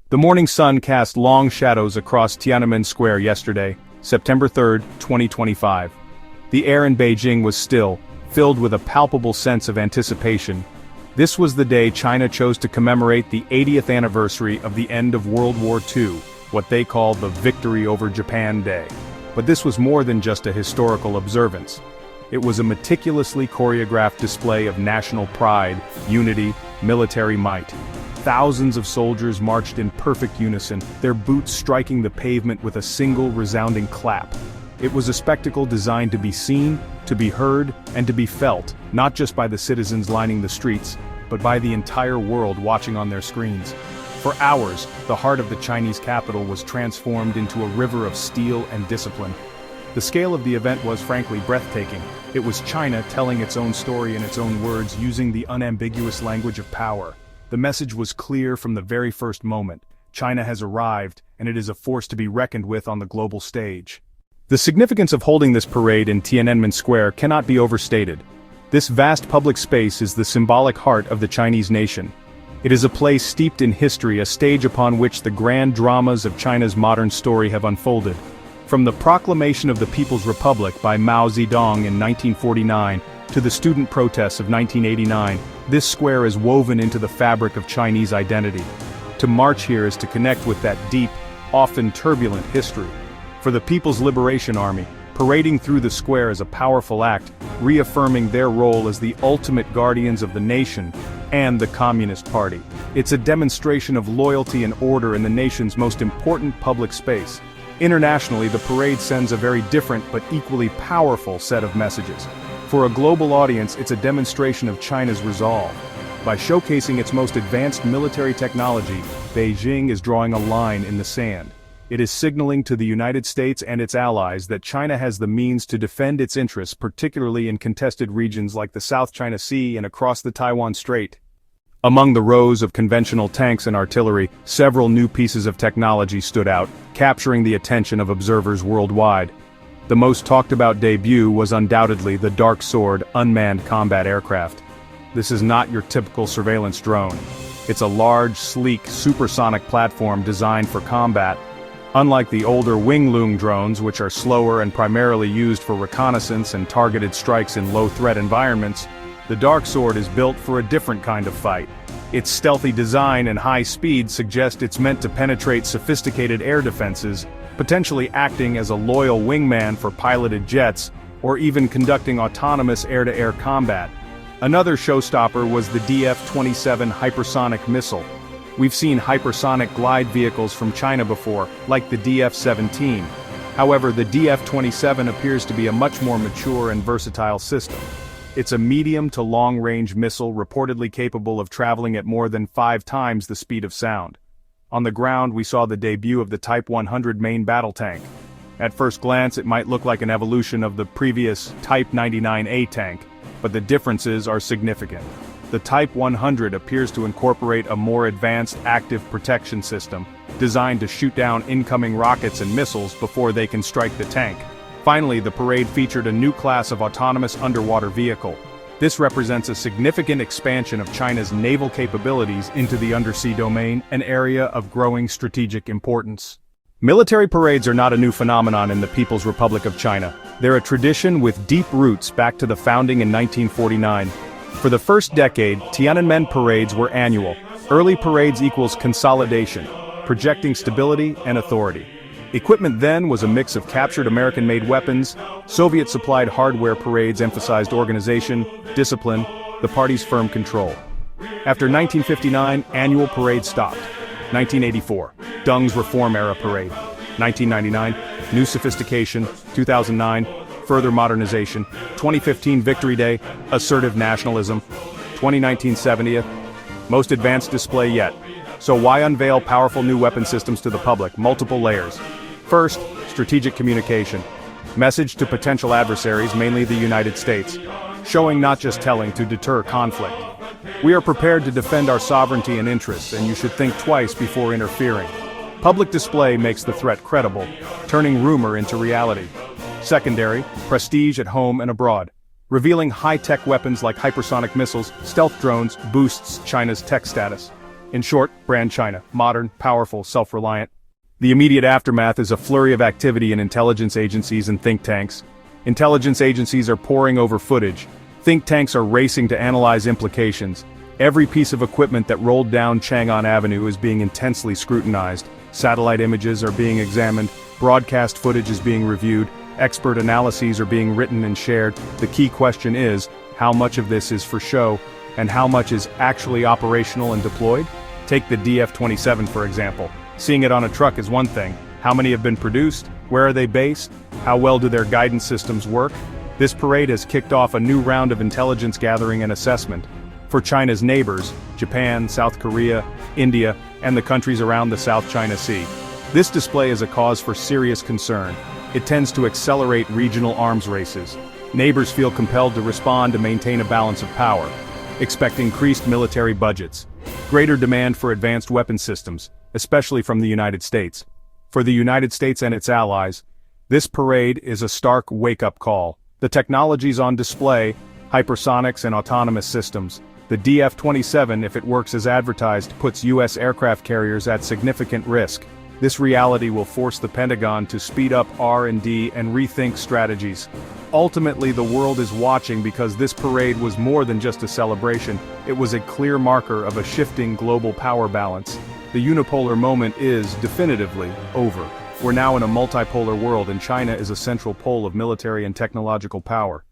The morning sun cast long shadows across Tiananmen Square yesterday, September 3, 2025. The air in Beijing was still, filled with a palpable sense of anticipation. This was the day China chose to commemorate the 80th anniversary of the end of World War II, what they call the Victory over Japan Day. But this was more than just a historical observance. It was a meticulously choreographed display of national pride, unity, military might. Thousands of soldiers marched in perfect unison, their boots striking the pavement with a single resounding clap. It was a spectacle designed to be seen, to be heard, and to be felt, not just by the citizens lining the streets, but by the entire world watching on their screens. For hours, the heart of the Chinese capital was transformed into a river of steel and discipline. The scale of the event was frankly breathtaking. It was China telling its own story in its own words, using the unambiguous language of power. The message was clear from the very first moment. China has arrived, and it is a force to be reckoned with on the global stage. The significance of holding this parade in Tiananmen Square cannot be overstated. This vast public space is the symbolic heart of the Chinese nation. It is a place steeped in history, a stage upon which the grand dramas of China's modern story have unfolded. From the proclamation of the People's Republic by Mao Zedong in 1949 to the student protests of 1989, this square is woven into the fabric of Chinese identity. To march here is to connect with that deep, often turbulent history. For the People's Liberation Army, parading through the square is a powerful act, reaffirming their role as the ultimate guardians of the nation and the Communist Party. It's a demonstration of loyalty and order in the nation's most important public space. Internationally, the parade sends a very different but equally powerful set of messages. For a global audience, it's a demonstration of China's resolve. By showcasing its most advanced military technology, Beijing is drawing a line in the sand. It is signaling to the United States and its allies that China has the means to defend its interests, particularly in contested regions like the South China Sea and across the Taiwan Strait. Among the rows of conventional tanks and artillery, several new pieces of technology stood out, capturing the attention of observers worldwide. The most talked about debut was undoubtedly the Dark Sword unmanned combat aircraft. This is not your typical surveillance drone. It's a large, sleek, supersonic platform designed for combat. Unlike the older Wing-Lung drones, which are slower and primarily used for reconnaissance and targeted strikes in low-threat environments, the Dark Sword is built for a different kind of fight. Its stealthy design and high speed suggest it's meant to penetrate sophisticated air defenses, potentially acting as a loyal wingman for piloted jets, or even conducting autonomous air-to-air combat. Another showstopper was the DF-27 hypersonic missile. We've seen hypersonic glide vehicles from China before, like the DF-17. However, the DF-27 appears to be a much more mature and versatile system. It's a medium to long-range missile reportedly capable of traveling at more than 5 times the speed of sound. On the ground, we saw the debut of the Type 100 main battle tank. At first glance, it might look like an evolution of the previous Type 99A tank, but the differences are significant. The Type 100 appears to incorporate a more advanced active protection system, designed to shoot down incoming rockets and missiles before they can strike the tank. Finally, the parade featured a new class of autonomous underwater vehicle. This represents a significant expansion of China's naval capabilities into the undersea domain, an area of growing strategic importance. Military parades are not a new phenomenon in the People's Republic of China. They're a tradition with deep roots back to the founding in 1949. For the first decade, Tiananmen parades were annual. Early parades equals consolidation, projecting stability and authority. Equipment then was a mix of captured American-made weapons. Soviet-supplied hardware parades emphasized organization, discipline, the party's firm control. After 1959, annual parades stopped. 1984, Deng's Reform-era parade. 1999, new sophistication. 2009, further modernization. 2015, Victory Day, assertive nationalism. 2019, 70th, most advanced display yet. So why unveil powerful new weapon systems to the public? Multiple layers. First, strategic communication. Message to potential adversaries, mainly the United States. Showing, not just telling, to deter conflict. We are prepared to defend our sovereignty and interests, and you should think twice before interfering. Public display makes the threat credible, turning rumor into reality. Secondary, prestige at home and abroad. Revealing high-tech weapons like hypersonic missiles, stealth drones boosts China's tech status. In short, brand China, modern, powerful, self-reliant. The immediate aftermath is a flurry of activity in intelligence agencies and think tanks. Intelligence agencies are poring over footage. Think tanks are racing to analyze implications. Every piece of equipment that rolled down Chang'an Avenue is being intensely scrutinized. Satellite images are being examined, broadcast footage is being reviewed, expert analyses are being written and shared. The key question is, how much of this is for show, and how much is actually operational and deployed? Take the DF-27 for example. Seeing it on a truck is one thing. How many have been produced? Where are they based? How well do their guidance systems work? This parade has kicked off a new round of intelligence gathering and assessment. For China's neighbors, Japan, South Korea, India, and the countries around the South China Sea. This display is a cause for serious concern. It tends to accelerate regional arms races. Neighbors feel compelled to respond to maintain a balance of power. Expect increased military budgets. Greater demand for advanced weapon systems, especially from the United States. For the United States and its allies, this parade is a stark wake-up call. The technologies on display, hypersonics and autonomous systems. The DF-27, if it works as advertised, puts U.S. aircraft carriers at significant risk. This reality will force the Pentagon to speed up R&D and rethink strategies. Ultimately, the world is watching because this parade was more than just a celebration. It was a clear marker of a shifting global power balance. The unipolar moment is definitively over. We're now in a multipolar world and China is a central pole of military and technological power.